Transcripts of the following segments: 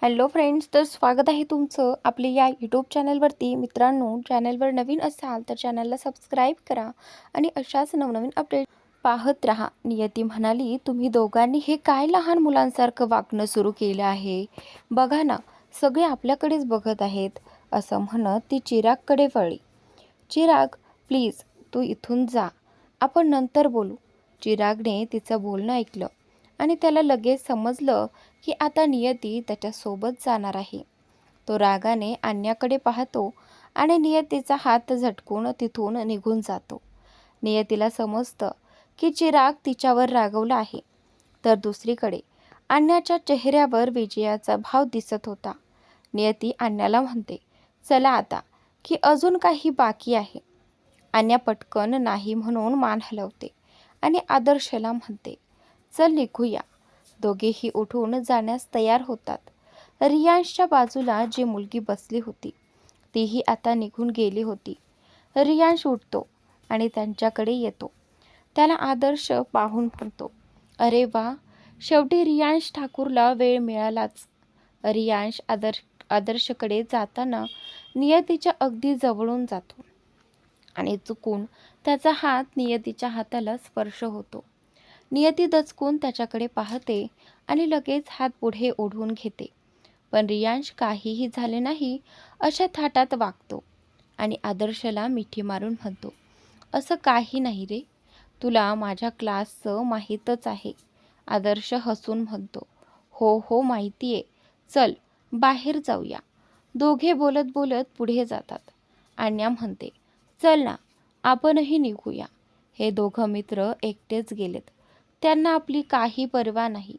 Hello friends, तर स्वागत आहे तुमचं आपले या यूट्यूब चॅनलवरती. मित्रांनो, चॅनलवर नवीन असाल तर चॅनलला सबस्क्राईब करा आणि अशाच नवनवीन अपडेट पाहत राहा. नियती म्हणाली, तुम्ही दोघांनी हे काय लहान मुलांसारखं वागणं सुरू केलं आहे? बघा ना, सगळे आपल्याकडेच बघत आहेत. असं म्हणत ती चिरागकडे वळली. चिराग, प्लीज तू इथून जा, आपण नंतर बोलू. चिरागने तिचं बोलणं ऐकलं आणि त्याला लगेच समजलं की आता नियती त्याच्यासोबत जाणार आहे. तो रागाने अन्याकडे पाहतो आणि नियतीचा हात झटकून तिथून निघून जातो. नियतीला समजतं की चिराग तिच्यावर रागवला आहे, तर दुसरीकडे अन्याच्या चेहऱ्यावर विजयाचा भाव दिसत होता. नियती अन्याला म्हणते, चला आता, की अजून काही बाकी आहे. अन्या पटकन नाही म्हणून मान हलवते आणि आदर्शला म्हणते, चल निघूया. दोघेही उठून जाण्यास तयार होतात. रियांशच्या बाजूला जी मुलगी बसली होती तीही आता निघून गेली होती. रियांश उठतो आणि त्यांच्याकडे येतो. त्याला आदर्श पाहून म्हणतो, अरे वा, शेवटी रियांश ठाकूरला वेळ मिळालाच. रियांश आदर्शकडे जाताना नियतीच्या अगदी जवळून जातो आणि चुकून त्याचा हात नियतीच्या हाताला स्पर्श होतो. नियती दचकून त्याच्याकडे पाहते आणि लगेच हात पुढे ओढून घेते. पण रियांश काहीही झाले नाही अशा थाटात वागतो आणि आदर्शला मिठी मारून म्हणतो, असं काही नाही रे, तुला माझ्या क्लासचं माहीतच आहे. आदर्श हसून म्हणतो, हो हो माहिती आहे, चल बाहेर जाऊया. दोघे बोलत बोलत पुढे जातात. अन्या म्हणते, चल ना, आपणही निघूया. हे दोघं मित्र एकटेच गेलेत, त्यांना आपली काही पर्वा नाही.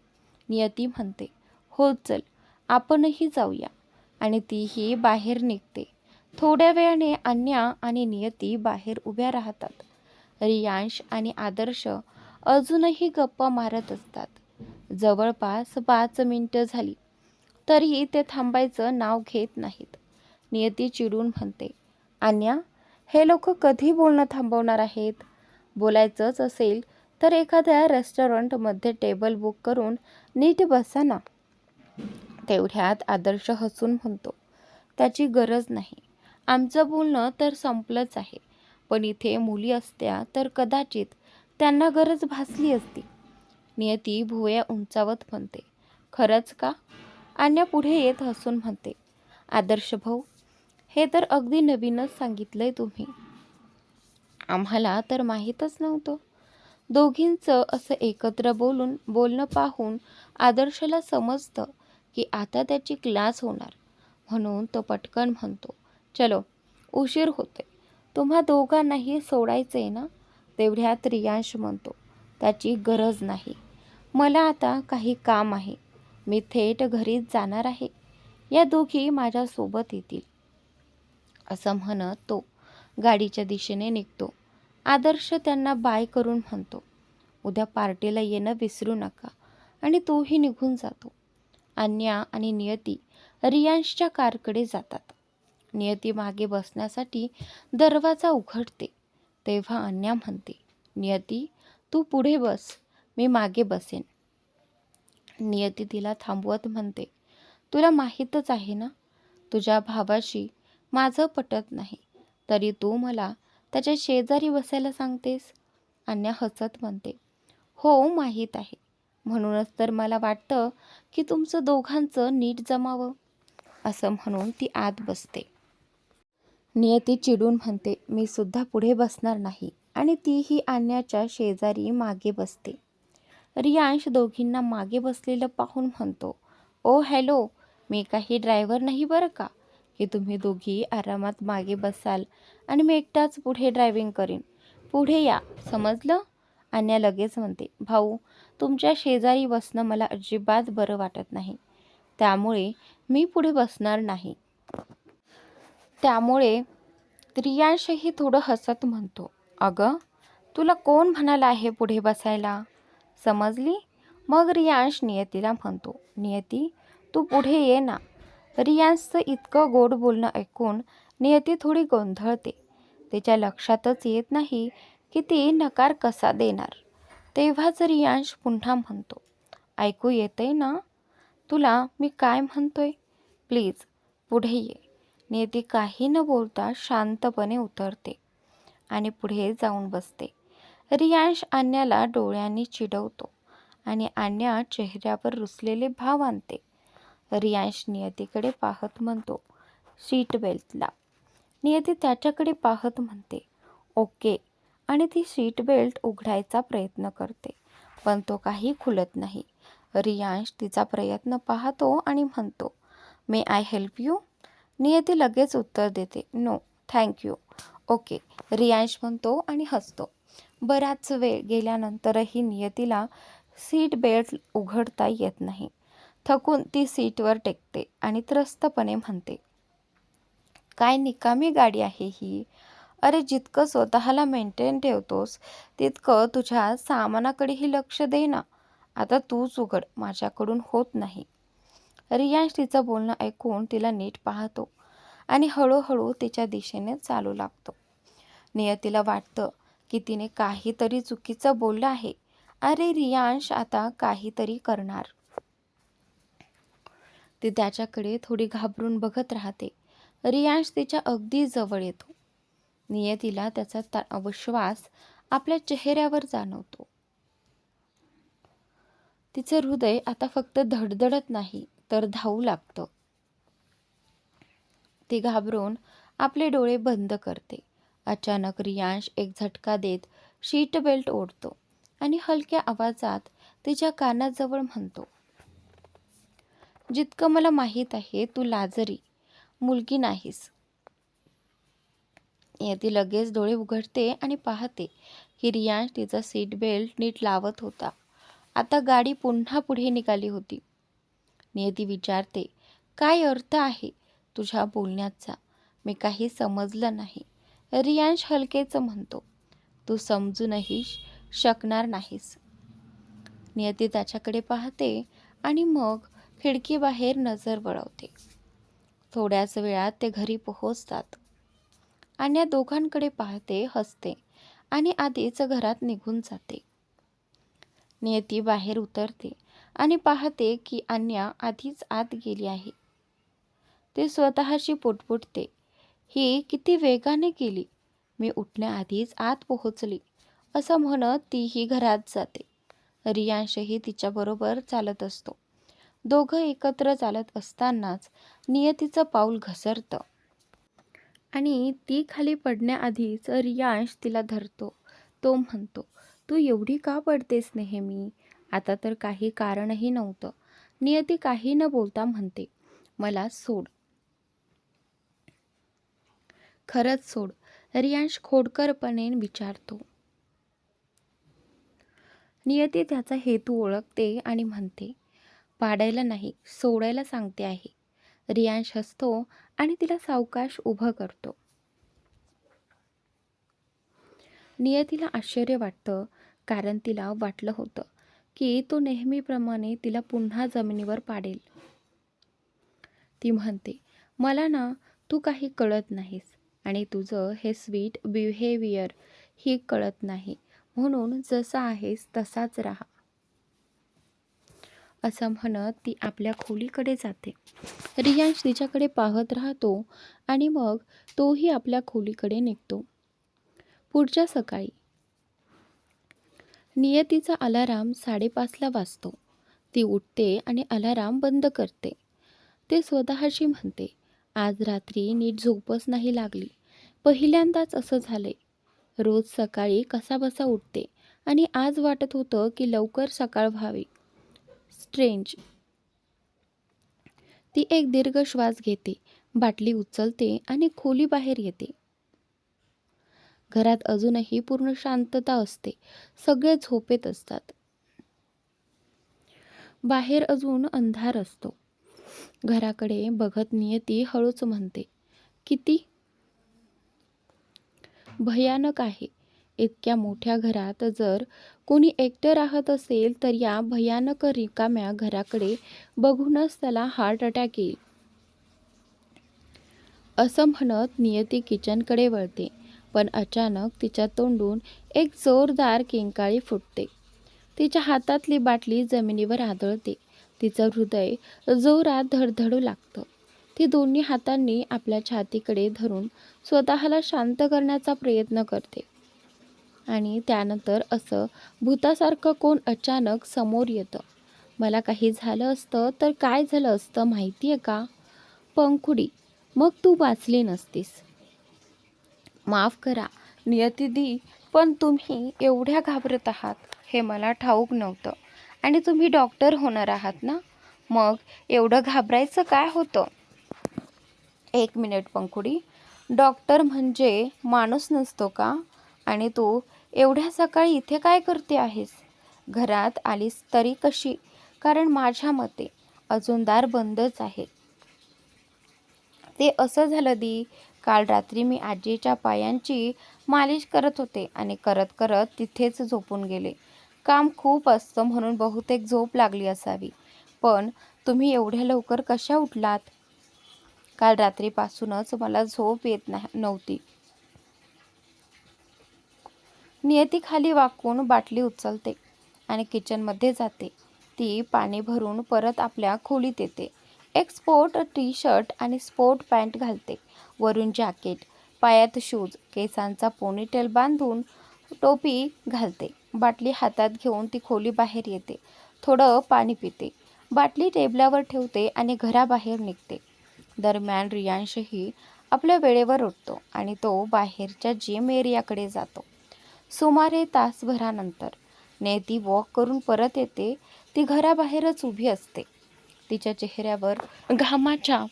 नियती म्हणते, हो चल, आपणही जाऊया. आणि तीही बाहेर निघते. थोड्या वेळाने अन्या आणि नियती बाहेर उभ्या राहतात. रियांश आणि आदर्श अजूनही गप्पा मारत असतात. जवळपास 5 मिनिटं झाली तरीही ते थांबायचं नाव घेत नाहीत. नियती चिडून म्हणते, अन्या, हे लोक कधी बोलणं थांबवणार आहेत? बोलायचंच असेल तर एखाद्या रेस्टॉरंटमध्ये टेबल बुक करून नीट बसा ना. तेवढ्यात आदर्श हसून म्हणतो, त्याची गरज नाही. आमचं बोलणं तर संपलंच आहे, पण इथे मुली असत्या तर कदाचित त्यांना गरज भासली असती. नियती भुवया उंचावत म्हणते, खरंच का? अन्या पुढे येत हसून म्हणते, आदर्श भाऊ, हे तर अगदी नवीनच सांगितलंय तुम्ही. आम्हाला तर माहीतच नव्हतं. दोघींचं असं एकत्र बोलणं पाहून आदर्शला समजतं की आता त्याची क्लास होणार. म्हणून तो पटकन म्हणतो, चलो, उशीर होते, तुम्हा दोघांनाही सोडायचंय ना. तेवढ्यात रियांश म्हणतो, त्याची गरज नाही, मला आता काही काम आहे, मी थेट घरीच जाणार आहे. या दोघी माझ्यासोबत येतील. असं म्हणत तो गाडीच्या दिशेने निघतो. आदर्श त्यांना बाय करून म्हणतो, उद्या पार्टीला येणं विसरू नका, आणि तोही निघून जातो. अन्या आणि नियती रियांशच्या कारकडे जातात. नियती मागे बसण्यासाठी दरवाजा उघडते तेव्हा अन्या म्हणते, नियती, तू पुढे बस, मी मागे बसेन. नियती तिला थांबवत म्हणते, तुला माहीतच आहे ना, तुझ्या भावाशी माझं पटत नाही, तरी तू मला त्याच्या शेजारी बसायला सांगतेस. अन्या हसत म्हणते, हो माहीत आहे, म्हणूनच तर मला वाटतं की तुमचं दोघांचं नीट जमावं. असं म्हणून ती आत बसते. नियती चिडून म्हणते, मी सुद्धा पुढे बसणार नाही, आणि तीही अन्याच्या शेजारी मागे बसते. रियांश दोघींना मागे बसलेलं पाहून म्हणतो, ओ हॅलो, मी काही ड्रायव्हर नाही बरं का, की तुम्ही दोघी आरामात मागे बसाल आणि मी एकटाच पुढे ड्रायव्हिंग करीन. पुढे या, समजलं? अन्या लगेच म्हणते, भाऊ, तुमच्या शेजारी बसणं मला अजिबात बरं वाटत नाही, त्यामुळे मी पुढे बसणार नाही. त्यामुळे रियांशही थोडं हसत म्हणतो, अगं, तुला कोण म्हणाला आहे पुढे बसायला, समजली? मग रियांश नियतीला म्हणतो, नियती, तू पुढे ये ना. रियांशचं इतकं गोड बोलणं ऐकून नियती थोडी गोंधळते. तिच्या लक्षातच येत नाही की ती नकार कसा देणार. तेव्हाच रियांश पुन्हा म्हणतो, ऐकू येतंय ना, तुला मी काय म्हणतोय? प्लीज पुढे ये. नियती काही न बोलता शांतपणे उतरते आणि पुढे जाऊन बसते. रियांश अन्याला डोळ्यांनी चिडवतो आणि अन्या चेहऱ्यावर रुसलेले भाव आणते. रियांश नियतीकडे पाहत म्हणतो, सीट बेल्ट लाव. नियती त्याच्याकडे पाहत म्हणते, ओके, आणि ती सीट बेल्ट उघडायचा प्रयत्न करते, पण तो काही खुलत नाही. रियांश तिचा प्रयत्न पाहतो आणि म्हणतो, मे आय हेल्प यू? नियती लगेच उत्तर देते, no thank you. Okay, Riyansh म्हणतो आणि हसतो. बराच वेळ गेल्यानंतरही नियतीला सीट बेल्ट उघडता येत नाही. थकून ती सीटवर टेकते आणि त्रस्तपणे म्हणते, काय निकामी गाडी आहे ही. अरे जितकं स्वतःला मेंटेन ठेवतोस तितकं तुझ्या सामानाकडेही लक्ष दे ना. आता तूच उघड, माझ्याकडून होत नाही. रियांश तिचं बोलणं ऐकून तिला नीट पाहतो आणि हळूहळू तिच्या दिशेने चालू लागतो. नियतीला वाटतं की तिने काहीतरी चुकीचं बोललं आहे. अरे रियांश आता काहीतरी करणार. ती त्याच्याकडे थोडी घाबरून बघत राहते. रियांश तिच्या अगदी जवळ येतो. नियतीला त्याचा अविश्वास आपल्या चेहऱ्यावर जाणवतो. तिचं हृदय आता फक्त धडधडत नाही तर धावू लागतं. ती घाबरून आपले डोळे बंद करते. अचानक रियांश एक झटका देत सीट बेल्ट ओढतो आणि हलक्या आवाजात तिच्या कानाजवळ म्हणतो, जितकं मला माहीत आहे तू लाजरी मुलगी नाहीस. ती लगेच डोळे उघडते आणि पाहते की रियांश तिचा सीट बेल्ट नीट लावत होता. आता गाडी पुन्हा पुढे निघाली होती. नियती विचारते, काय अर्थ आहे तुझ्या बोलण्याचा? मी काही समजलं नाही. रियांश हलकेच म्हणतो, तू समजूनही शकणार नाहीस. नियती त्याच्याकडे पाहते आणि मग खिडकीबाहेर नजर वळवते. थोड्याच वेळात ते घरी पोहोचतात. अन्या दोघांकडे पाहते, हसते आणि आधीच घरात निघून जाते. नियती बाहेर उतरते आणि पाहते की अन्या आधीच आत गेली आहे. ते स्वतःशी पुटपुटते, ही किती वेगाने गेली. मी उठण्याआधीच आत पोहोचली, असं म्हणत तीही घरात जाते. रियांशही तिच्याबरोबर चालत असतो. दोघं एकत्र चालत असतानाच नियतीचं पाऊल घसरतं आणि ती खाली पडण्याआधीच रियांश तिला धरतो. तो म्हणतो, तू एवढी का पडतेस नेहमी? आता तर काही कारणही नव्हतं. नियती काही न बोलता म्हणते, मला सोड. खरंच सोड, रियांश खोडकरपणे विचारतो. नियती त्याचा हेतू ओळखते आणि म्हणते, पाडायला नाही, सोडायला सांगते आहे. रियांश हसतो आणि तिला सावकाश उभं करतो. नियतीला आश्चर्य वाटतं, कारण तिला वाटलं होतं की तो नेहमीप्रमाणे तिला पुन्हा जमिनीवर पाडेल. ती म्हणते, मला ना तू काही कळत नाहीस आणि तुझं हे स्वीट बिहेवियर ही कळत नाही, म्हणून जसा आहेस तसाच राहा. असं म्हणत ती आपल्या खोलीकडे जाते. रियांश तिच्याकडे पाहत राहतो आणि मग तोही आपल्या खोलीकडे निघतो. पुढच्या सकाळी नियतीचा अलाराम 5:30ला वाजतो. ती उठते आणि अलाराम बंद करते. ते स्वतःशी म्हणते, आज रात्री नीट झोपच नाही लागली. पहिल्यांदाच असं झालंय. रोज सकाळी कसाबसा उठते आणि आज वाटत होतं की लवकर सकाळ व्हावी. स्ट्रेंज. ती एक दीर्घ श्वास घेते, बाटली उचलते आणि खोलीबाहेर येते. घरात अजूनही पूर्ण शांतता असते. सगळे झोपेत असतात. बाहेर अजून अंधार असतो. घराकडे बघत नियती हळूच म्हणते, किती भयानक आहे. इतक्या मोठ्या घरात जर कोणी एकटं राहत असेल तर या भयानक रिकाम्या घराकडे बघूनच त्याला हार्ट अटॅक येईल. असं म्हणत नियती किचनकडे वळते, पण अचानक तिच्या तोंडून एक जोरदार किंकाळी फुटते. तिच्या हातातली बाटली जमिनीवर आदळते. तिचं हृदय जोरात धडधडू लागतं. ती दोन्ही हातांनी आपल्या छातीकडे धरून स्वतःला शांत करण्याचा प्रयत्न करते. आणि त्यानंतर असं भूतासारखं कोण अचानक समोर येतं. मला काही झालं असतं तर काय झालं असतं माहिती आहे का? पंखुडी, मग तू वाचली नसतीस. माफ करा नियतीदी, पण तुम्ही एवढ्या घाबरत आहात हे मला ठाऊक नव्हतं. आणि तुम्ही डॉक्टर होणार आहात ना, मग एवढं घाबरायचं काय होतं? एक मिनिट पंखुडी, डॉक्टर म्हणजे माणूस नसतो का? आणि तू एवढ्या सकाळी इथे काय करते आहेस? घरात आलीस तरी कशी? कारण माझ्या मते अजून दार बंदच आहे. ते असं झालं दी, काल रात्री मी आजीच्या पायांची मालिश करत होते आणि करत करत तिथेच झोपून गेले. काम खूप असतं म्हणून बहुतेक झोप लागली असावी. पण तुम्ही एवढ्या लवकर कशा उठलात? काल रात्रीपासूनच मला झोप येत नव्हती. नियती खाली वाकून बाटली उचलते आणि किचनमध्ये जाते. ती पाणी भरून परत आपल्या खोलीत येते. एक स्पोर्ट टी शर्ट आणि स्पोर्ट पॅन्ट घालते, वरून जॅकेट, पायात शूज, केसांचा पोनीटेल बांधून टोपी घालते. बाटली हातात घेऊन ती खोलीबाहेर येते. थोडं पाणी पिते, बाटली टेबलावर ठेवते आणि घराबाहेर निघते. दरम्यान रियांशही आपल्या वेळेवर उठतो आणि तो बाहेरच्या जिम एरियाकडे जातो. सुमारे तासभरानंतर नेती वॉक करून परत येते. ती घराबाहेरच उभी असते. तिच्या चेहऱ्यावर घामाच्या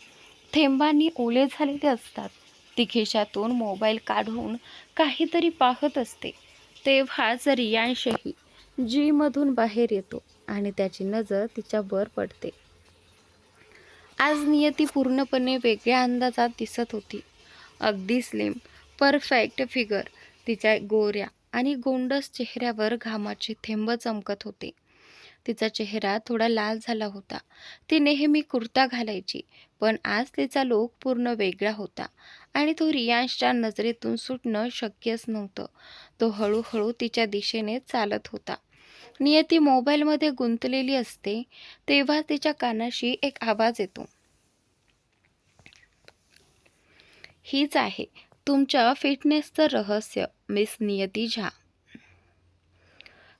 थेंबांनी ओले झालेले असतात. ती खिशातून मोबाईल काढून काहीतरी पाहत असते. तेव्हाच रियांशही जिममधून बाहेर येतो आणि त्याची नजर तिच्यावर पडते. आज नियती पूर्णपणे वेगळ्या अंदाजात दिसत होती. अगदी स्लिम, परफेक्ट फिगर. तिच्या गोऱ्या आणि गोंडस चेहऱ्यावर घामाचे थेंब चमकत होते. तिचा चेहरा थोडा लाल झाला होता. ती नेहमी कुर्ता घालायची, पण आज तिचा लूक पूर्ण वेगळा होता आणि तो रियांशच्या नजरेतून सुटणं शक्यच नव्हतं. तो हळूहळू तिच्या दिशेने चालत होता. नियती मोबाईलमध्ये गुंतलेली असते तेव्हा तिच्या कानाशी एक आवाज येतो. हीच आहे तुमच्या फिटनेसचं रहस्य, मिस नियती झा.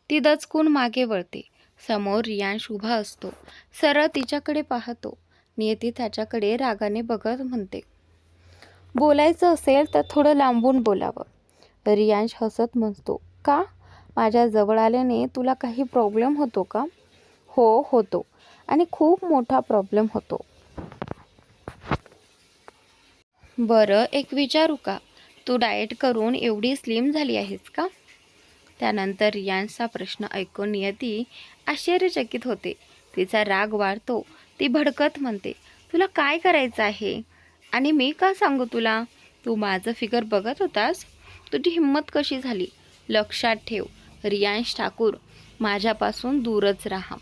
ती दचकून मागे वळते. समोर रियांश उभा असतो. सरळ तिच्याकडे पाहतो. नियती त्याच्याकडे रागाने बघत म्हणते, बोलायचं असेल तर थोडं लांबून बोलावं. रियांश हसत म्हणतो, का? माझ्या जवळ आल्याने तुला काही प्रॉब्लेम होतो का? हो होतो, आणि खूप मोठा प्रॉब्लेम होतो. बरं एक विचारू का? तू डाएट करून एवढी स्लिम झाली आहेस का? त्यानंतर रियांशचा प्रश्न ऐकून नियती आश्चर्यचकित होते. तिचा राग वाढतो. ती भडकत म्हणते, तुला काय करायचं आहे? आणि मी का सांगू तुला? तू माझं फिगर बघत होतास? तुझी हिंमत कशी झाली? लक्षात ठेव रियांश ठाकूर, माझ्यापासून दूरच राहा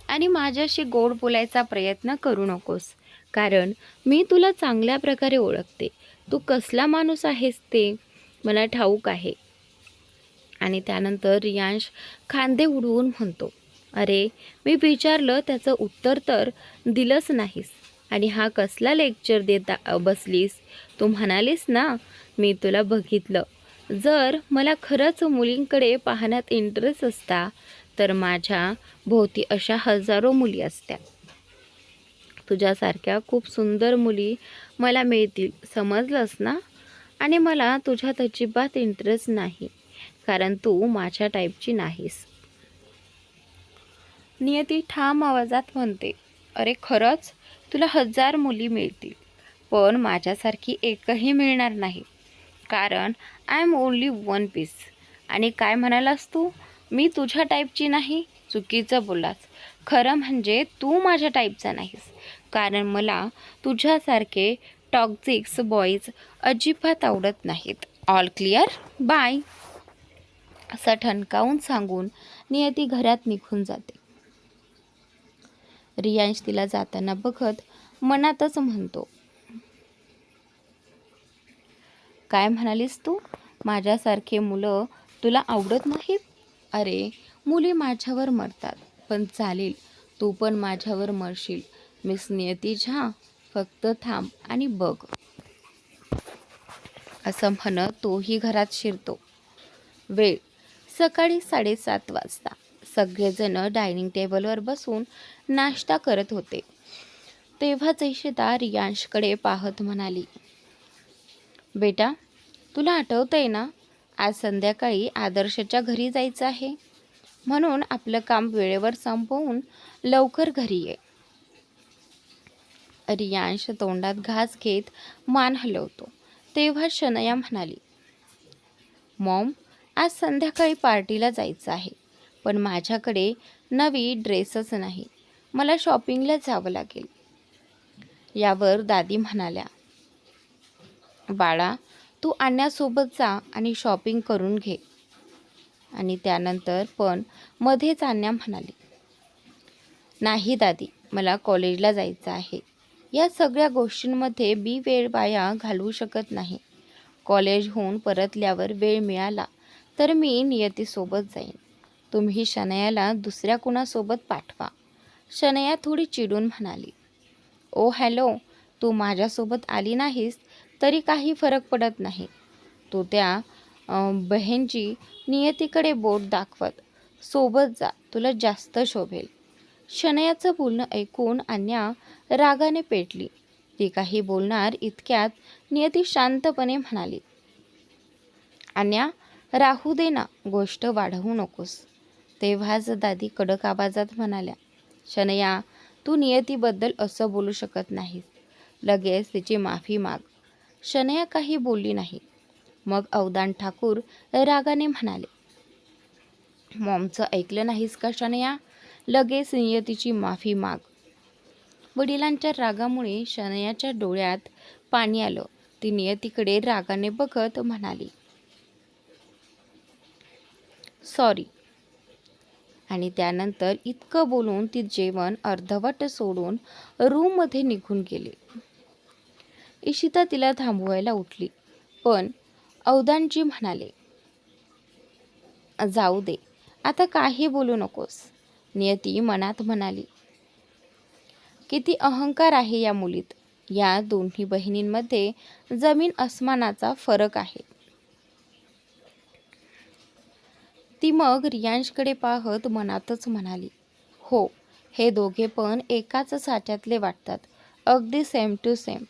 आणि माझ्याशी गोड बोलायचा प्रयत्न करू नकोस. कारण मी तुला चांगल्या प्रकारे ओळखते. तू कसला माणूस आहेस ते मला ठाऊक आहे. आणि त्यानंतर रियांश खांदे उडवून म्हणतो, अरे मी विचारलं त्याचं उत्तर तर दिलंच नाहीस. आणि हा कसला लेक्चर देता बसलीस? तू म्हणालीस ना मी तुला बघितलं. जर मला खरंच मुलींकडे पाहण्यात इंटरेस्ट असता तर माझ्या भोवती अशा हजारो मुली असत्या. तुझ्यासारख्या खूप सुंदर मुली मला मिळतील, समजलंस ना? आणि मला तुझ्यात अजिबात इंटरेस्ट नाही, कारण तू माझ्या टाईपची नाहीस. नियती ठाम आवाजात म्हणते, अरे खरंच तुला 1000 मुली मिळतील, पण माझ्यासारखी एकही मिळणार नाही, कारण I am only one piece. आणि काय म्हणालास तू? मी तुझ्या टाईपची नाही? चुकीचं बोललास. खरं म्हणजे तू माझ्या टाईपचा नाहीस, कारण मला तुझ्यासारखे टॉक्झिक्स बॉईज अजिबात आवडत नाहीत. All clear, bye. असं ठणकावून सांगून नियती घरात निघून जाते. रियांश तिला जाताना बघत मनातच म्हणतो, काय म्हणालीस तू? माझ्यासारखे मुलं तुला आवडत नाहीत? अरे मुली माझ्यावर मरतात, पण चालेल, तू पण माझ्यावर मरशील. मिस नियती झा, फक्त थांब आणि बघ, असं म्हणत तोही घरात शिरतो. वेळ सकाळी 7:30 वाजता. सगळेजण डायनिंग टेबलवर बसून नाश्ता करत होते. तेव्हाच इशिता रियांशकडे पाहत म्हणाली, बेटा, तुला आठवतंय ना, आज संध्याकाळी आदर्शच्या घरी जायचं आहे, म्हणून आपलं काम वेळेवर संपवून लवकर घरी ये. रियांश तोंडात घास घेत मान हलवतो. तेव्हा शनया म्हणाली, मॉम, आज संध्याकाळी पार्टीला जायचं आहे, पण माझ्याकडे नवी ड्रेसच नाही. मला शॉपिंगला जावं लागेल. यावर दादी म्हणाल्या, बाळा, तू आणण्यासोबत जा आणि शॉपिंग करून घे. आणि त्यानंतर पण मध्येच आणण्या म्हणाली, नाही दादी, मला कॉलेजला जायचं आहे. या सगळ्या गोष्टींमध्ये मी वेळ वाया घालवू शकत नाही. कॉलेजहून परतल्यावर वेळ मिळाला तर मी नियतीसोबत जाईन. तुम्ही शनयाला दुसऱ्या कुणासोबत पाठवा. शनया थोडी चिडून म्हणाली, ओ हॅलो, तू माझ्यासोबत आली नाहीस तरी काही फरक पडत नाही. तू त्या बहीणची नियतीकडे बोट दाखवत सोबत जा, तुला जास्त शोभेल. शनयाचं बोलणं ऐकून अन्या रागाने पेटली. ती काही बोलणार इतक्यात नियती शांतपणे म्हणाली, अन्या, राहू दे ना, गोष्ट वाढवू नकोस. तेव्हाच दादी कडक आवाजात म्हणाल्या, शनया, तू नियतीबद्दल असं बोलू शकत नाहीस. लगेच तिची माफी माग. शनया काही बोलली नाही. मग अवदान ठाकूर रागाने म्हणाले, मॉमचं ऐकलं नाहीस का शनया? लगेच नियतीची माफी माग. वडिलांच्या रागामुळे शनयाच्या डोळ्यात पाणी आलं. ती नियतीकडे रागाने बघत म्हणाली, सॉरी. आणि त्यानंतर इतकं बोलून ती जेवण अर्धवट सोडून रूममध्ये निघून गेली. इशिता तिला थांबवायला उठली, पण अवदानजी म्हणाले, जाऊ दे, आता काही बोलू नकोस. नियती मनात म्हणाली, किती अहंकार आहे या मुलीत. या दोन्ही बहिणींमध्ये जमीन अस्मानाचा फरक आहे. ती मग रियांशकडे पाहत मनातच म्हणाली, हो, हे दोघे पण एकाच साच्यातले वाटतात, अगदी सेम टू सेम.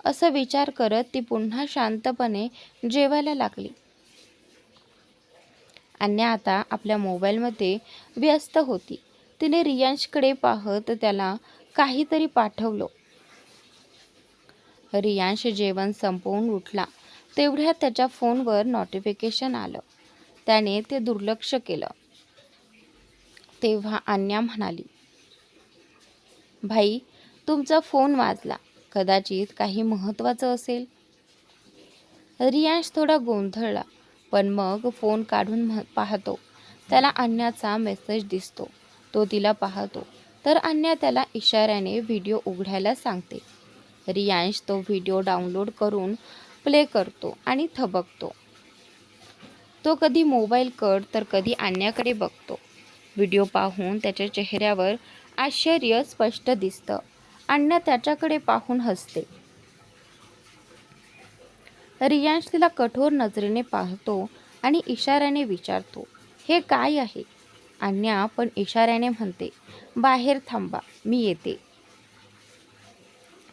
असं विचार करत ती पुन्हा शांतपणे जेवायला लागली. अन्या आता आपल्या मोबाईलमध्ये व्यस्त होती. तिने रियांशकडे पाहत त्याला काहीतरी पाठवलं. रियांश जेवण संपवून उठला तेवढ्यात त्याच्या फोनवर नोटिफिकेशन आलं. त्याने ते दुर्लक्ष केलं. तेव्हा अन्या म्हणाली, भाई, तुमचा फोन वाजला, कदाचित काही महत्त्वाचं असेल. रियांश थोडा गोंधळला, पण मग फोन काढून पाहतो. त्याला अन्याचा मेसेज दिसतो. तो तिला पाहतो तर अन्या त्याला इशाऱ्याने व्हिडिओ उघडायला सांगते. रियांश तो व्हिडिओ डाउनलोड करून प्ले करतो आणि थबकतो. तो कधी मोबाईल कड तर कधी अन्याकडे बघतो. व्हिडिओ पाहून त्याच्या चेहऱ्यावर आश्चर्य स्पष्ट दिसतं. अन्या त्याच्याकडे पाहून हसते. रियांश तिला कठोर नजरेने पाहतो आणि इशाऱ्याने विचारतो, हे काय आहे? अन्या पण इशाऱ्याने म्हणते, बाहेर थांबा, मी येते.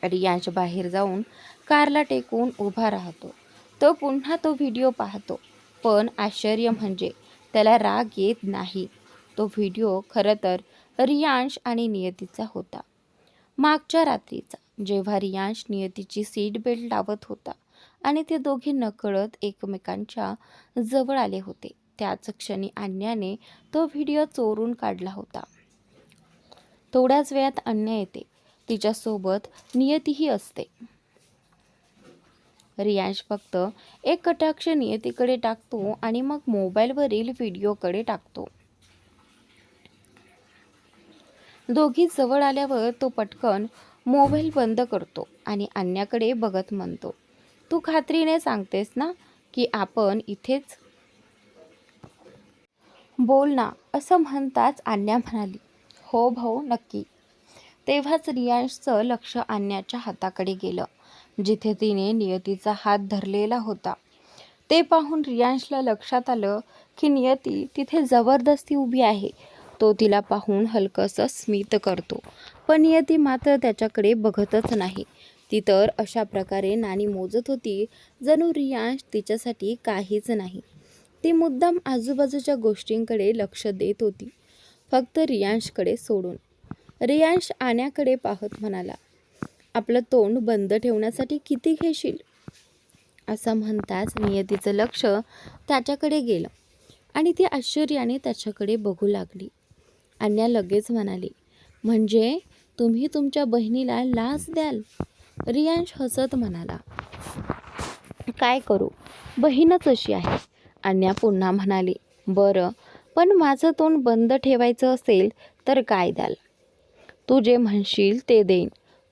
रियांश बाहेर जाऊन कारला टेकून उभा राहतो. तो पुन्हा तो व्हिडिओ पाहतो, पण आश्चर्य म्हणजे त्याला राग येत नाही. तो व्हिडिओ खरं तर रियांश आणि नियतीचा होता. मागच्या रात्रीचा, जेव्हा रियांश नियतीची सीट बेल्ट लावत होता आणि ते दोघे नकळत एकमेकांच्या जवळ आले होते. त्याच क्षणी अन्याने तो व्हिडिओ चोरून काढला होता. थोड्याच वेळात अन्या येते. तिच्यासोबत नियतीही असते. रियांश फक्त एक कटाक्ष नियतीकडे टाकतो आणि मग मोबाईलवरील व्हिडिओकडे टाकतो. दोघी जवळ आल्यावर तो पटकन मोबाईल बंद करतो आणि अन्याकडे बघत म्हणतो, तू खात्रीने सांगतेस ना की आपण इथेच? बोल ना, असं म्हणताच अन्या म्हणाली, हो भाऊ, नक्की. तेव्हाच रियांशचं लक्ष अन्याच्या हाताकडे गेलं, जिथे तिने नियतीचा हात धरलेला होता. ते पाहून रियांशला लक्षात आलं की नियती तिथे जबरदस्ती उभी आहे. तो तिला पाहून हलकंसं स्मित करतो, पण नियती मात्र त्याच्याकडे बघतच नाही. ती तर अशा प्रकारे नाणी मोजत होती, जणू रियांश तिच्यासाठी काहीच नाही. ती मुद्दाम आजूबाजूच्या गोष्टींकडे लक्ष देत होती, फक्त रियांशकडे सोडून. रियांश आण्याकडे पाहत म्हणाला, आपलं तोंड बंद ठेवण्यासाठी किती घेशील? असं म्हणताच नियतीचं लक्ष त्याच्याकडे गेलं आणि ती आश्चर्याने त्याच्याकडे बघू लागली. अन्या लगेच म्हणाली, म्हणजे तुम्ही तुमच्या बहिणीला लाच द्याल? रियांश हसत म्हणाला, काय करू, बहीणच अशी आहे. अन्या पुन्हा म्हणाली, बरं, पण माझं तोंड बंद ठेवायचं असेल तर काय द्याल? तू जे म्हणशील ते देईन,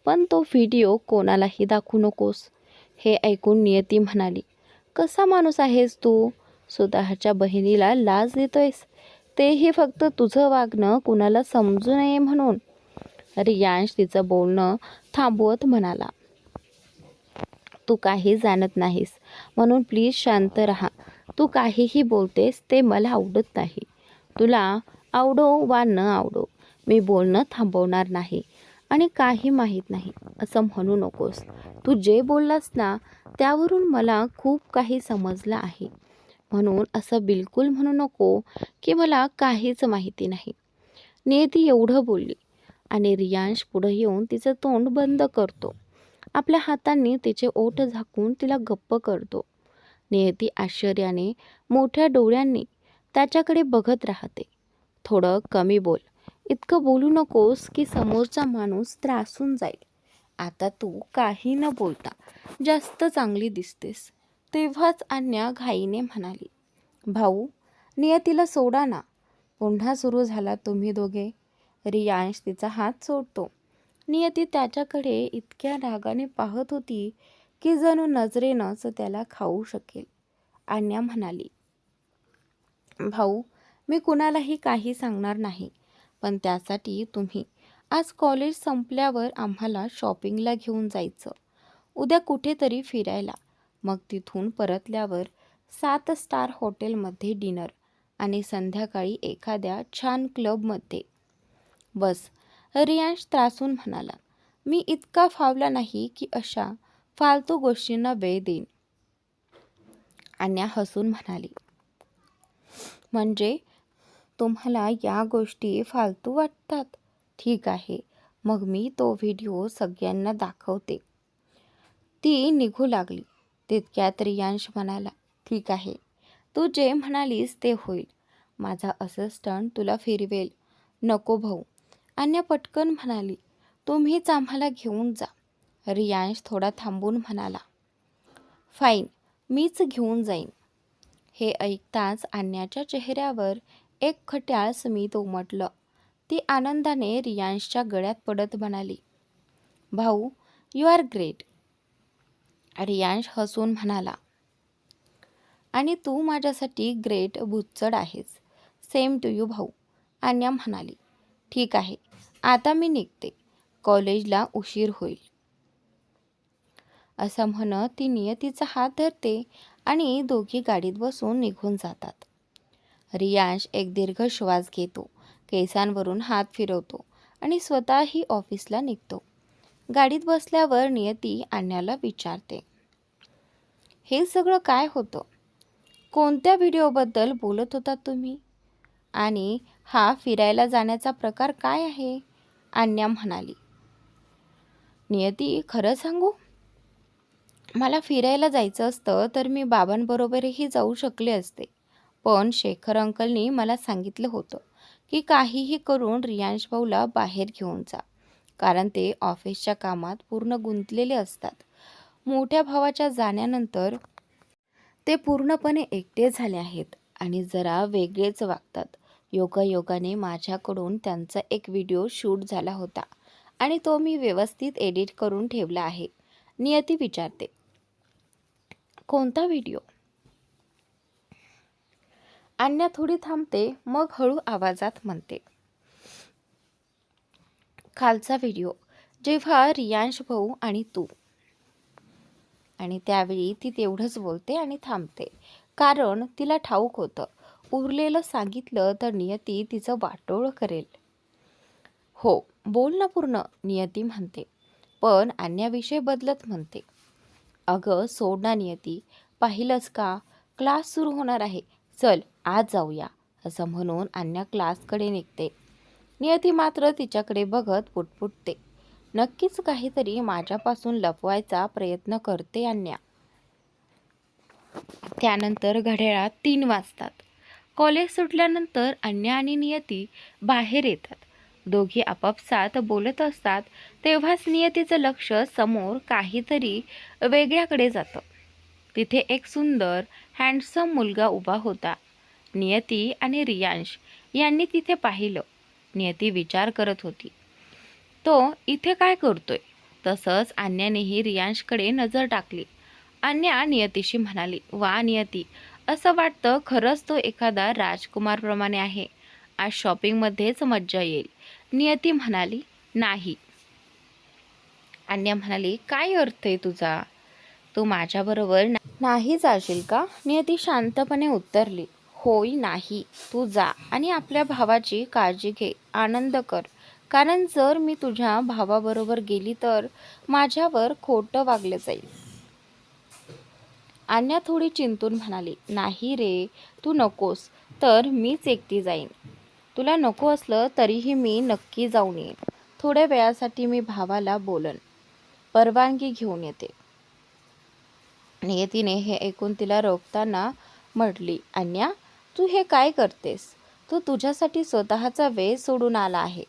पण तो व्हिडिओ कोणालाही दाखवू नकोस. हे ऐकून नियती म्हणाली, कसा माणूस आहेस तू? स्वतःच्या बहिणीला लाच देतोयस, तेही फक्त तुझं वागणं कुणाला समजू नये म्हणून. रियांश तिचं बोलणं थांबवत म्हणाला, तू काही जाणत नाहीस म्हणून प्लीज शांत राहा. तू काहीही बोलतेस ते मला आवडत नाही. तुला आवडो वा न आवडो, मी बोलणं थांबवणार नाही. आणि काही माहीत नाही असं म्हणू नकोस. तू जे बोललास ना, त्यावरून मला खूप काही समजलं आहे. म्हणून असं बिलकुल म्हणू नको की मला काहीच माहिती नाही. नियती एवढं बोलली आणि रियांश पुढे येऊन तिचं तोंड बंद करतो. आपल्या हातांनी तिचे ओठ झाकून तिला गप्प करतो. नियती आश्चर्याने मोठ्या डोळ्यांनी त्याच्याकडे बघत राहते. थोडं कमी बोल, इतकं बोलू नकोस की समोरचा माणूस त्रासून जाईल. आता तू काही न बोलता जास्त चांगली दिसतेस. तेव्हाच अन्या घाईने म्हणाली, भाऊ, नियतीला सोडा ना. पुन्हा सुरू झाला तुम्ही दोघे. रियांश तिचा हात सोडतो. नियती त्याच्याकडे इतक्या रागाने पाहत होती की जणू नजरेनंच त्याला खाऊ शकेल. अन्या म्हणाली, भाऊ, मी कुणालाही काही सांगणार नाही, पण त्यासाठी तुम्ही आज कॉलेज संपल्यावर आम्हाला शॉपिंगला घेऊन जायचं. उद्या कुठेतरी फिरायला, मग तिथून परतल्यावर 7 स्टार हॉटेलमध्ये डिनर आणि संध्याकाळी एखाद्या छान क्लबमध्ये. बस. रियांश त्रासून म्हणाला, मी इतका फावला नाही की अशा फालतू गोष्टींना वेळ देईन. अन्या हसून म्हणाली, म्हणजे तुम्हाला या गोष्टी फालतू वाटतात? ठीक आहे, मग मी तो व्हिडिओ सगळ्यांना दाखवते. ती निघू लागली. तितक्यात रियांश म्हणाला, ठीक आहे, तू जे म्हणालीस ते होईल. माझा असिस्टंट तुला फिरवेल. नको भाऊ, अन्या पटकन म्हणाली, तुम्हीच आम्हाला घेऊन जा. रियांश थोडा थांबून म्हणाला, फाईन, मीच घेऊन जाईन. हे ऐकताच अन्याच्या चेहऱ्यावर एक खट्याळ स्मित उमटलं. ती आनंदाने रियांशच्या गळ्यात पडत म्हणाली, भाऊ, यू आर ग्रेट. रियांश हसून म्हणाला, आणि तू माझ्यासाठी ग्रेट बुच्चड आहेस. सेम टू यू भाऊ. अन्या म्हणाली, ठीक आहे, आता मी निघते, कॉलेजला उशीर होईल. असं म्हणत ती नियतीचा हात धरते आणि दोघी गाडीत बसून निघून जातात. रियांश एक दीर्घ श्वास घेतो, केसांवरून हात फिरवतो आणि स्वतःही ऑफिसला निघतो. गाडीत बसल्यावर नियती अन्याला विचारते, हे सगळं काय होतं? कोणत्या व्हिडिओबद्दल बोलत होतात तुम्ही? आणि हा फिरायला जाण्याचा प्रकार काय आहे? अन्या म्हणाली, नियती, खरं सांगू, मला फिरायला जायचं असतं तर मी बाबांबरोबरही जाऊ शकले असते. पण शेखर अंकलनी मला सांगितलं होतं की काहीही करून रियांश भाऊला बाहेर घेऊन जा, कारण ते ऑफिसच्या कामात पूर्ण गुंतलेले असतात. मोठ्या भावाच्या जाण्यानंतर ते पूर्णपणे एकटे झाले आहेत आणि जरा वेगळेच वागतात. योगायोगाने माझ्याकडून त्यांचा एक व्हिडिओ शूट झाला होता आणि तो मी व्यवस्थित एडिट करून ठेवला आहे. नियती विचारते, कोणता व्हिडिओ? अन्या थोडी थांबते, मग हळू आवाजात म्हणते, खालचा व्हिडिओ. जेव्हा रियांश भाऊ आणि तू, आणि त्यावेळी ती तेवढंच बोलते आणि थांबते, कारण तिला ठाऊक होतं उरलेलं सांगितलं तर नियती तिचं वाटोळं करेल. हो, बोल ना पूर्ण, नियती म्हणते, पण अन्याविषय बदलत म्हणते. अगं सोड ना नियती, पाहिलंच का, क्लास सुरू होणार आहे, चल आज जाऊया, असं म्हणून अन्या क्लासकडे निघते. नियती मात्र तिच्याकडे बघत पुटपुटते. नक्कीच काहीतरी माझ्यापासून लपवायचा प्रयत्न करते अन्या. त्यानंतर घड्याळात 3 वाजतात. कॉलेज सुटल्यानंतर अन्या आणि नियती बाहेर येतात. दोघी आपापसात बोलत असतात तेव्हाच नियतीचं लक्ष समोर काहीतरी वेगळ्याकडे जातं. तिथे एक सुंदर हँडसम मुलगा उभा होता. नियती आणि रियांश यांनी तिथे पाहिलं. नियती विचार करत होती, तो इथे काय करतोय. तसंच अन्यानेही रियांशकडे नजर टाकली. अन्या नियतीशी म्हणाली, वा नियती, असं वाटतं खरंच तो एखादा राजकुमारप्रमाणे आहे. आज शॉपिंगमध्येच मज्जा येईल. नियती म्हणाली, नाही. अन्या म्हणाली, काय अर्थ आहे तुझा, तू माझ्याबरोबर नाही जाशील का. नियती शांतपणे उत्तरली, होय नाही, तू जा आणि आपल्या भावाची काळजी घे, आनंद कर, कारण जर मी तुझ्या भावाबरोबर गेली तर माझ्यावर खोटं वागलं जाईल. अन्या थोडी चिंतून म्हणाली, नाही रे, तू नकोस तर मीच एकटी जाईन. तुला नको असलं तरीही मी नक्की जाऊन येईन. थोड्या वेळासाठी मी भावाला बोलन, परवानगी घेऊन येते. नियतीने हे ऐकून तिला रोखताना म्हटली, अन्या, तू हे काय करतेस. तू तुझ्यासाठी स्वतःचा वेळ सोडून आला आहे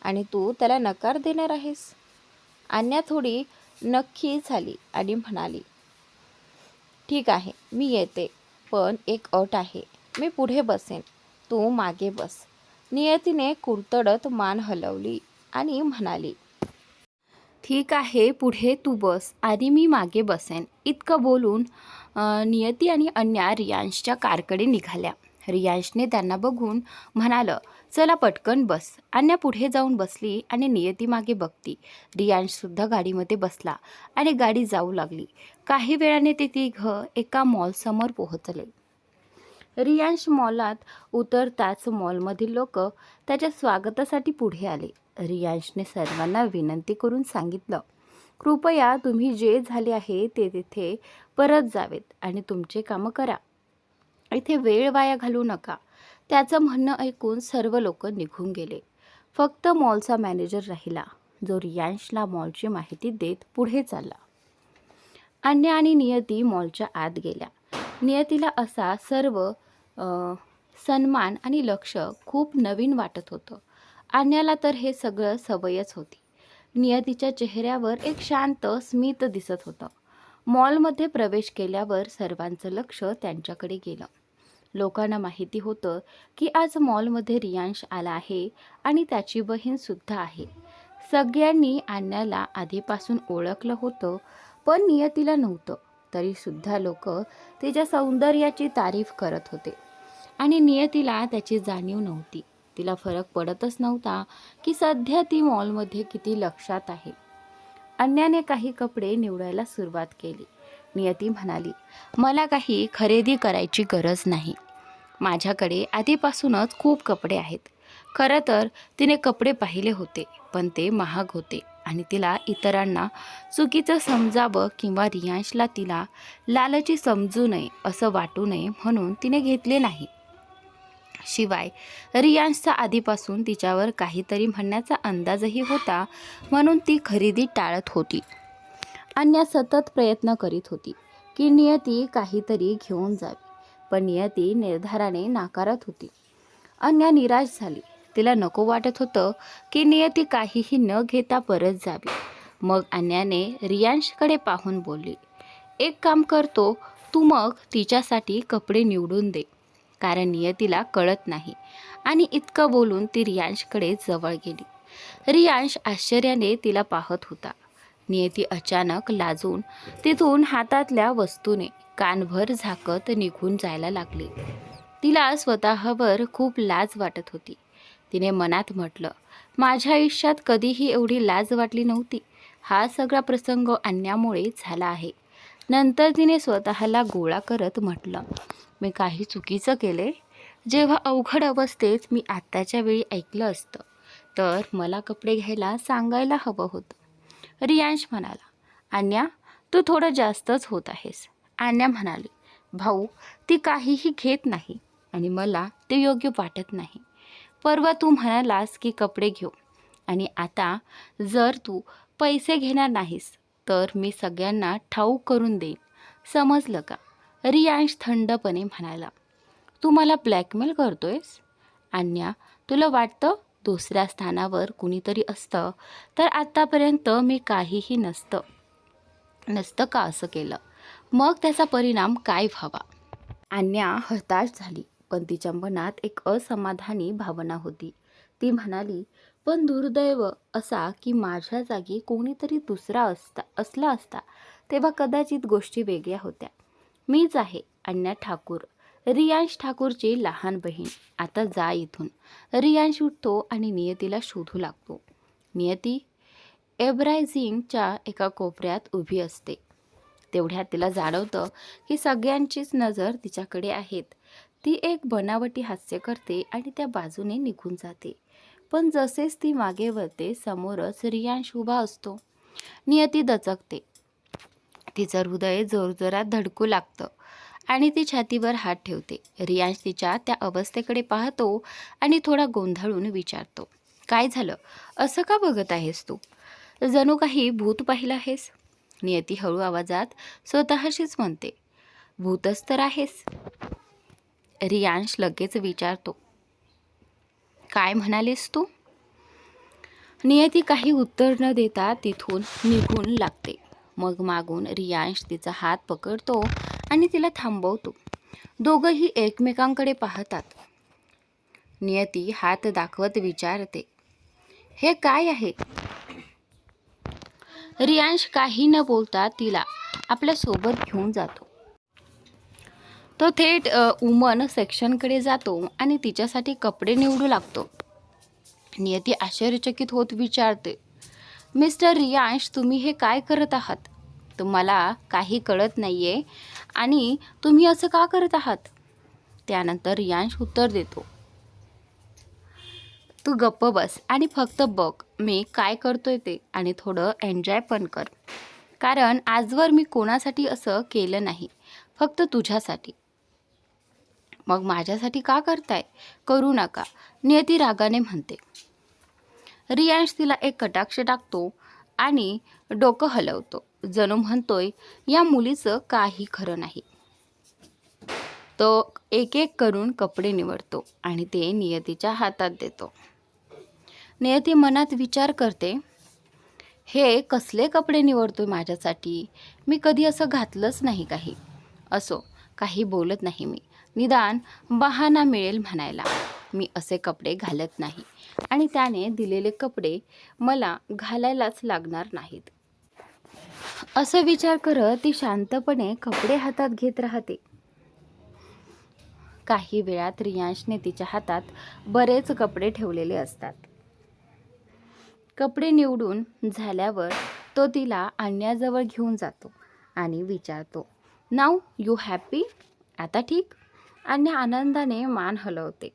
आणि तू त्याला नकार देणार आहेस. अन्या थोडी नक्की झाली आणि म्हणाली, ठीक आहे, मी येते, पण एक अट आहे, मी पुढे बसेन, तू मागे बस. नियतीने कुरतडत मान हलवली आणि म्हणाली, ठीक आहे, पुढे तू बस आणि मी मागे बसेन. इतकं बोलून नियती आणि अन्या रियांशच्या कारकडे निघाल्या. रियांशने त्यांना बघून म्हणालं, चला पटकन बस. अन्या पुढे जाऊन बसली आणि नियती मागे बघती. रियांशसुद्धा गाडीमध्ये बसला आणि गाडी जाऊ लागली. काही वेळाने ते तिघं एका मॉलसमोर पोहोचले. रियांश मॉलात उतरताच मॉलमधील लोक त्याच्या स्वागतासाठी पुढे आले. रियांशने सर्वांना विनंती करून सांगितलं, कृपया तुम्ही जे झाले आहे ते तिथे परत जावेत आणि तुमचे कामं करा. इथे वेळ वाया घालवू नका. त्याचं म्हणणं ऐकून सर्व लोक निघून गेले. फक्त मॉलचा मॅनेजर राहिला, जो रियांशला मॉलची माहिती देत पुढे चालला. अन्या आणि नियती मॉलच्या आत गेल्या. नियतीला असा सर्व सन्मान आणि लक्ष खूप नवीन वाटत होतं. अन्याला तर हे सगळं सवयच होती. नियतीच्या चेहऱ्यावर एक शांत स्मित दिसत होतं. मॉलमध्ये प्रवेश केल्यावर सर्वांचं लक्ष त्यांच्याकडे गेलं. लोकांना माहिती होतं की आज मॉलमध्ये रियांश आला आहे आणि त्याची बहीणसुद्धा आहे. सगळ्यांनी अन्याला आधीपासून ओळखलं होतं, पण नियतीला नव्हतं. तरीसुद्धा लोक तिच्या सौंदर्याची तारीफ करत होते आणि नियतीला त्याची जाणीव नव्हती. तिला फरक पडतच नव्हता की सध्या ती मॉलमध्ये किती लक्षात आहे. अन्याने काही कपडे निवडायला सुरुवात केली. नियती म्हणाली, मला काही खरेदी करायची गरज नाही. माझ्याकडे आधीपासूनच खूप कपडे आहेत. खरं तर तिने कपडे पाहिले होते, पण ते महाग होते आणि तिला इतरांना चुकीचं समजावं किंवा रियांशला तिला लालची समजू नये असं वाटू नये म्हणून तिने घेतले नाही. शिवाय रियांशचा आधीपासून तिच्यावर काहीतरी म्हणण्याचा अंदाजही होता, म्हणून ती खरेदी टाळत होती. अन्या सतत प्रयत्न करीत होती की नियती काहीतरी घेऊन जावी, पण नियती निर्धाराने नाकारत होती. अन्या निराश झाली. तिला नको वाटत होतं की नियती काहीही न घेता परत जावी. मग अन्याने रियांशकडे पाहून बोलली, एक काम करतो, तू मग तिच्यासाठी कपडे निवडून दे, कारण नियतीला कळत नाही. आणि इतकं बोलून ती रियांशकडे जवळ गेली. रियांश आश्चर्याने तिला पाहत होता. नियती अचानक लाजून तिथून हातातल्या वस्तूने कानभर झाकत निघून जायला लागली. तिला स्वतःवर खूप लाज वाटत होती. तिने मनात म्हटलं, माझ्या आयुष्यात कधीही एवढी लाज वाटली नव्हती. हा सगळा प्रसंग अन्यामुळे झाला आहे. नंतर तिने स्वतःला गोळा करत म्हटलं, मी काही चुकीचं केले? जेव्हा अवघड अवस्थेत मी आत्ताच्या वेळी ऐकलं असतं तर मला कपडे घ्यायला सांगायला हवं होतं. रियांश म्हणाला, अन्या तू थोडं जास्तच होत आहेस. अन्या म्हणाली, भाऊ ती काहीही घेत नाही आणि मला ते योग्य वाटत नाही. परवा तू म्हणालास की कपडे घेऊ आणि आता जर तू पैसे घेणार नाहीस तर मी सगळ्यांना ठाऊक करून देईन, समजलं का? रियांश थंडपणे म्हणाला, तू मला ब्लॅकमेल करतोयस? अन्या तुला वाटतं दुसऱ्या स्थानावर कुणीतरी असतं तर आत्तापर्यंत मी काहीही नसतं का असं केलं? मग त्याचा परिणाम काय व्हावा? अन्या हताश झाली, पण तिच्या मनात एक असमाधानी भावना होती. ती म्हणाली, पण दुर्दैव असा की माझ्या जागी कोणीतरी दुसरा असला असता तेव्हा कदाचित गोष्टी वेगळ्या होत्या. मीच आहे अन्या ठाकूर, रियांश ठाकूरची लहान बहीण. आता जा इथून. रियांश उठतो आणि नियतीला शोधू लागतो. नियती एब्रायझिंगच्या एका कोपऱ्यात उभी असते. तेवढ्यात तिला जाणवतं की सगळ्यांचीच नजर तिच्याकडे आहेत. ती एक बनावटी हास्य करते आणि त्या बाजूने निघून जाते. पण जसेच ती मागे वळते समोरच रियांश उभा असतो. नियती दचकते. तिचं हृदय जोरजोरात धडकू लागतं आणि ती छातीवर हात ठेवते. रियांश तिच्या त्या अवस्थेकडे पाहतो आणि थोडा गोंधळून विचारतो, काय झालं? असं का बघत आहेस तू? जणू काही भूत पाहिलं आहेस? नियती हळू आवाजात स्वतःशीच म्हणते, भूतच तर आहेस. रियांश लगेच विचारतो, काय म्हणालीस तू? नियती काही उत्तर न देता तिथून निघून लागते. मग मागून रियांश तिचा हात पकडतो आणि तिला थांबवतो. दोघंही एकमेकांकडे पाहतात. नियती हात दाखवत विचारते, हे काय आहे? रियांश काही न बोलता तिला आपल्या सोबत घेऊन जातो. तो थेट वुमन सेक्शनकडे जातो आणि तिच्यासाठी कपडे निवडू लागतो. नियती आश्चर्यचकित होत विचारते, मिस्टर रियांश तुम्ही हे काय करत आहात? तुम्हाला काही कळत नाहीये आणि तुम्ही असं का करत आहात? त्यानंतर रियांश उत्तर देतो, तू गप्प बस आणि फक्त बघ मी काय करतोय ते आणि थोडं एन्जॉय पण कर. कारण आजवर मी कोणासाठी असं केलं नाही, फक्त तुझ्यासाठी. मग माझ्यासाठी का करताय? करू नका, नियती रागाने म्हणते. रियांश तिला एक कटाक्ष टाकतो आणि डोकं हलवतो, जणू म्हणतोय या मुलीचं काही खरं नाही. तो एक एक करून कपडे निवडतो आणि ते नियतीच्या हातात देतो. नियती मनात विचार करते, हे कसले कपडे निवडतोय माझ्यासाठी? मी कधी असं घातलंच नाही काही. असो, काही बोलत नाही मी. निदान बहाणा मिळेल म्हणायला. मी असे कपडे घालत नाही आणि त्याने दिलेले कपडे मला घालायलाच लागणार नाहीत. असं विचार करत ती शांतपणे कपडे हातात घेत राहते. काही वेळात रियांशने तिच्या हातात बरेच कपडे ठेवलेले असतात. कपडे निवडून झाल्यावर तो तिला अन्याजवळ घेऊन जातो आणि विचारतो, नाऊ यू हॅपी? आता ठीक? अन्या आनंदाने मान हलवते.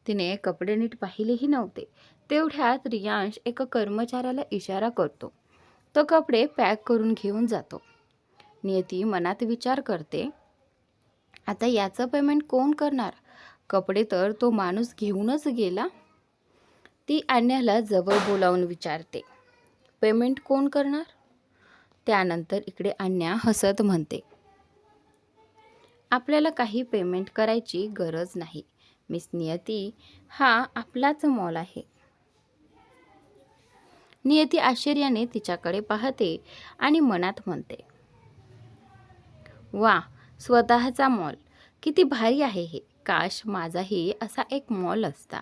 तिने कपडे नीट पाहिलेही नव्हते. तेवढ्यात रियांश एका कर्मचाऱ्याला इशारा करतो. तो कपडे पॅक करून घेऊन जातो. नियती मनात विचार करते, आता याचं पेमेंट कोण करणार? कपडे तर तो माणूस घेऊनच गेला. ती अन्याला जवळ बोलावून विचारते, पेमेंट कोण करणार? त्यानंतर इकडे अन्या हसत म्हणते, आपल्याला काही पेमेंट करायची गरज नाही मिस नियती, हा आपलाच मॉल आहे. नियती आश्चर्याने तिच्याकडे पाहते आणि मनात म्हणते, वा, स्वतःचा मॉल, किती भारी आहे हे. काश माझाही असा एक मॉल असता.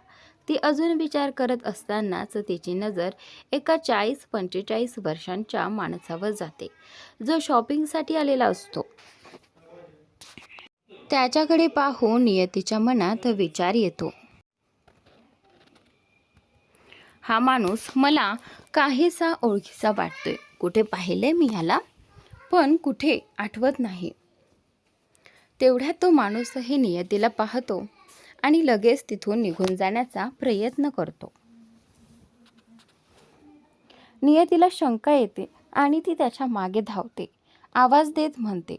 ती अजून विचार करत असतानाच तिची नजर एका 40-45 वर्षांच्या माणसावर जाते, जो शॉपिंगसाठी आलेला असतो. त्याच्याकडे पाहून नियतीच्या मनात विचार येतो, हा माणूस मला काहीसा ओळखीचा वाटतोय. कुठे पाहिलंय मी ह्याला, पण कुठे आठवत नाही. तेवढ्यात तो माणूसही नियतीला पाहतो आणि लगेच तिथून निघून जाण्याचा प्रयत्न करतो. नियतीला शंका येते आणि ती त्याच्या मागे धावते. आवाज देत म्हणते,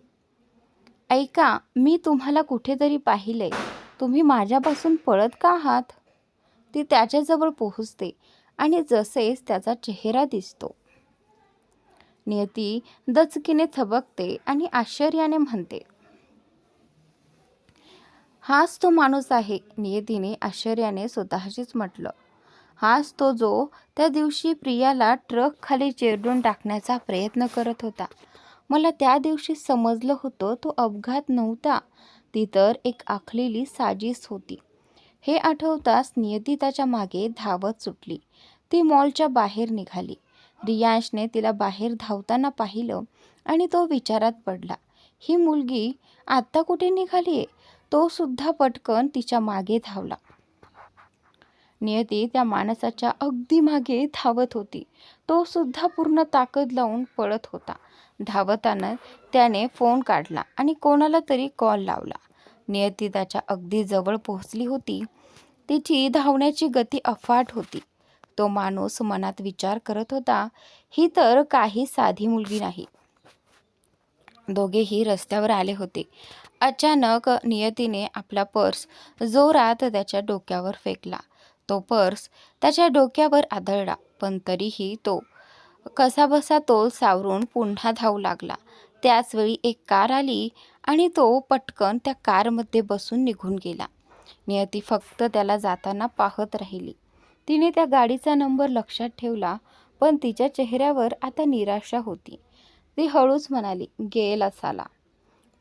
ऐका, मी तुम्हाला कुठेतरी पाहिलंय. तुम्ही माझ्यापासून पळत का आहात? ती त्याच्याजवळ पोहोचते आणि जसेच त्याचा चेहरा दिसतो, नियती दचकीने थबकते आणि आश्चर्याने म्हणते, हाच तो माणूस आहे. नियतीने आश्चर्याने स्वतःशीच म्हटलं, हाच तो जो त्या दिवशी प्रियाला ट्रक खाली चिरडून टाकण्याचा प्रयत्न करत होता. मला त्या दिवशी समजलं होतं तो अपघात नव्हता, ती तर एक आखलेली साजिश होती. हे आठवताच नियती त्याच्या मागे धावत सुटली. ती मॉलच्या बाहेर निघाली. रियांशने तिला बाहेर धावताना पाहिलं आणि तो विचारात पडला. ही मुलगी आत्ता कुठे निघालीये? तो सुद्धा पटकन तिच्या मागे धावला. नियती त्या माणसाच्या अगदी मागे धावत होती. तो सुद्धा पूर्ण ताकद लावून पळत होता. धावताना त्याने फोन काढला आणि कोणाला तरी कॉल लावला. नियती त्याच्या अगदी जवळ पोहोचली होती. तिची धावण्याची गती अफाट होती. तो माणूस मनात विचार करत होता, ही तर काही साधी मुलगी नाही. दोघेही रस्त्यावर आले होते. अचानक नियतीने आपला पर्स जोरात त्याच्या डोक्यावर फेकला. तो पर्स त्याच्या डोक्यावर आदळला, पण तरीही तो कसाबसा तोल सावरून पुन्हा धावू लागला. त्याचवेळी एक कार आली आणि तो पटकन त्या कारमध्ये बसून निघून गेला. नियती फक्त त्याला जाताना पाहत राहिली. तिने त्या गाडीचा नंबर लक्षात ठेवला, पण तिच्या चेहऱ्यावर आता निराशा होती. ती हळूच म्हणाली, गेला साला.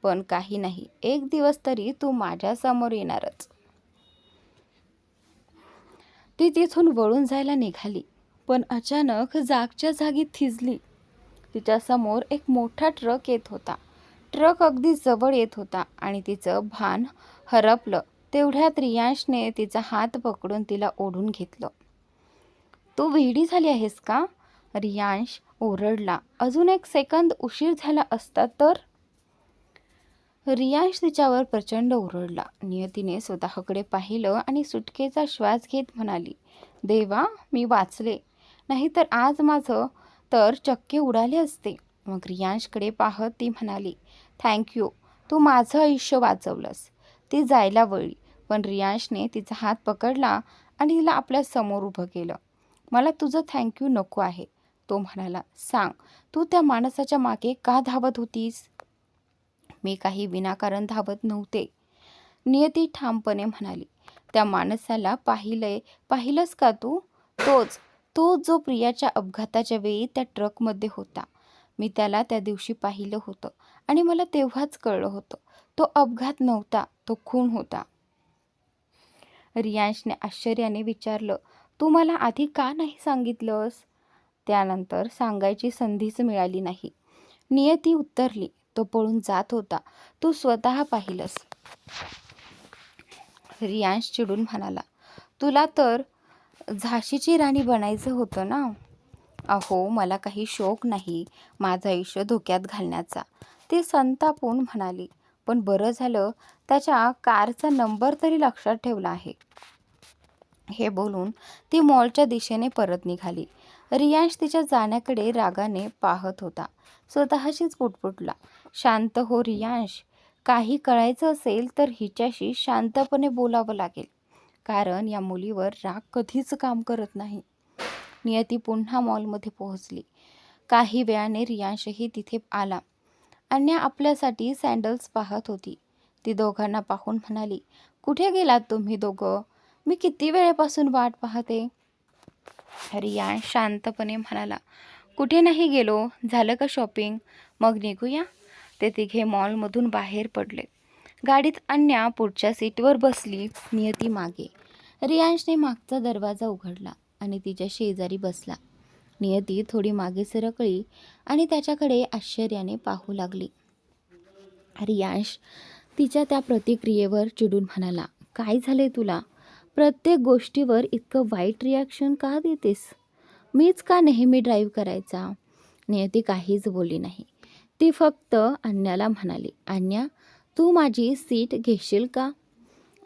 पण काही नाही, एक दिवस तरी तू माझ्या समोर येणारच. ती तिथून वळून जायला निघाली, पण अचानक जागच्या जागी थिजली. तिच्या समोर एक मोठा ट्रक येत होता. ट्रक अगदी जवळ येत होता आणि तिचं भान हरपलं. तेवढ्यात रियांशने तिचा हात पकडून तिला ओढून घेतलं. तू वेडी झाली आहेस का? रियांश ओरडला. अजून एक सेकंद उशीर झाला असता तर? रियांश तिच्यावर प्रचंड ओरडला. नियतीने स्वतःकडे पाहिलं आणि सुटकेचा श्वास घेत म्हणाली, देवा, मी वाचले, नाहीतर आज माझं तर चक्के उडाले असते. मग रियांशकडे पाहत ती म्हणाली, थँक्यू, तू माझं आयुष्य वाचवलंस. ती जायला वळली, पण रियांशने तिचा हात पकडला आणि तिला आपल्या समोर उभं केलं. मला तुझं थँक्यू नको आहे, तो म्हणाला. सांग, तू त्या माणसाच्या मागे का धावत होतीस? मी काही विनाकारण धावत नव्हते, नियती ठामपणे म्हणाली. त्या माणसाला पाहिलंस का तू? तोच जो प्रियाच्या अपघाताच्या वेळी त्या ट्रकमध्ये होता. मी त्याला त्या दिवशी पाहिलं होतं आणि मला तेव्हाच कळलं होतं, तो अपघात नव्हता, तो खून होता. रियांशने आश्चर्याने विचारलं, तू मला आधी का नाही सांगितलंस? त्यानंतर सांगायची संधीच मिळाली नाही. नियती उत्तरली, तो पळून जात होता, तू स्वतः पाहिलंस. रियांश चिडून म्हणाला, तुला तर झाशीची राणी बनायचं होतं ना? अहो, मला काही शौक नाही माझं आयुष्य धोक्यात घालण्याचा, ती संतापून म्हणाली. पण बरं झालं त्याच्या कारचा नंबर तरी लक्षात ठेवला आहे. हे बोलून ती मॉलच्या दिशेने परत निघाली. रियांश तिच्या जाण्याकडे रागाने पाहत होता. स्वतःशीच पुटपुटला, शांत हो रियांश, काही कळायचं असेल तर हिच्याशी शांतपणे बोलावं लागेल, कारण या मुलीवर राग कधीच काम करत नाही. नियती पुन्हा मॉलमध्ये पोहोचली. काही वेळाने रियांशही तिथे आला. अन्या आपल्यासाठी सँडल्स पाहत होती. ती दोघांना पाहून म्हणाली, कुठे गेलात तुम्ही दोघं? मी किती वेळेपासून वाट पाहते. रियांश शांतपणे म्हणाला, कुठे नाही गेलो, झालं का शॉपिंग? मग निघूया. ते तिघे मॉलमधून बाहेर पडले. गाडीत अन्या पुढच्या सीटवर बसली, नियती मागे. रियांशने मागचा दरवाजा उघडला आणि तिच्या शेजारी बसला. नियती थोडी मागे सरकली आणि त्याच्याकडे आश्चर्याने पाहू लागली. रियांश तिच्या त्या प्रतिक्रियेवर चिडून म्हणाला, काय झाले तुला? प्रत्येक गोष्टीवर इतकं वाईट रिॲक्शन का देतेस? मीच का नेहमी ड्राईव्ह करायचा? नियती काहीच बोलली नाही. ती फक्त अन्याला म्हणाली, अन्या तू माझी सीट घेशील का?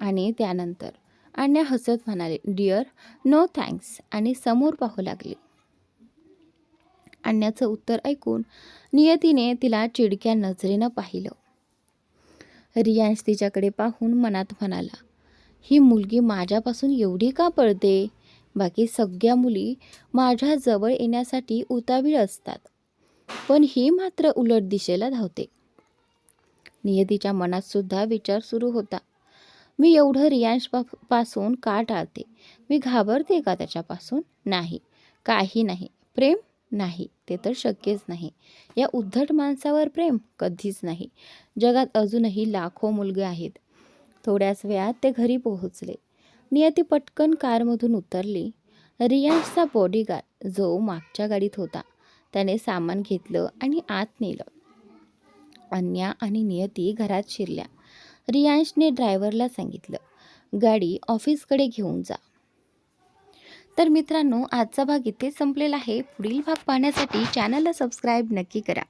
आणि त्यानंतर अन्या हसत म्हणाले, डिअर नो थँक्स, आणि समोर पाहू लागली. अन्याचं उत्तर ऐकून नियतीने तिला चिडक्या नजरेनं पाहिलं. रियांश तिच्याकडे पाहून मनात म्हणाला, ही मुलगी माझ्यापासून एवढी का पळते? बाकी सगळ्या मुली माझ्या जवळ येण्यासाठी उतावीळ असतात, पण ही मात्र उलट दिशेला धावते. नियतीच्या मनात सुद्धा विचार सुरू होता, मी एवढं रियांश पासून का टाळते? मी घाबरते का त्याच्यापासून? नाही, काही नाही. प्रेम? नाही, ते तर शक्यच नाही. या उद्धट माणसावर प्रेम? कधीच नाही. जगात अजूनही लाखो मुलगे आहेत. थोड्याच वेळात ते घरी पोहोचले. नियती पटकन कारमधून उतरली. रियांशचा बॉडीगार्ड जो मागच्या गाडीत होता त्याने सामान घेतलं आणि आत नेलं. अन्या आणि नियती घरात शिरल्या. रियांशने ड्रायव्हरला सांगितलं, गाडी ऑफिसकडे घेऊन जा. तर मित्रांनो, आजचा भाग इथेच संपलेला आहे. पुढील भाग पाहण्यासाठी चॅनलला सबस्क्राईब नक्की करा.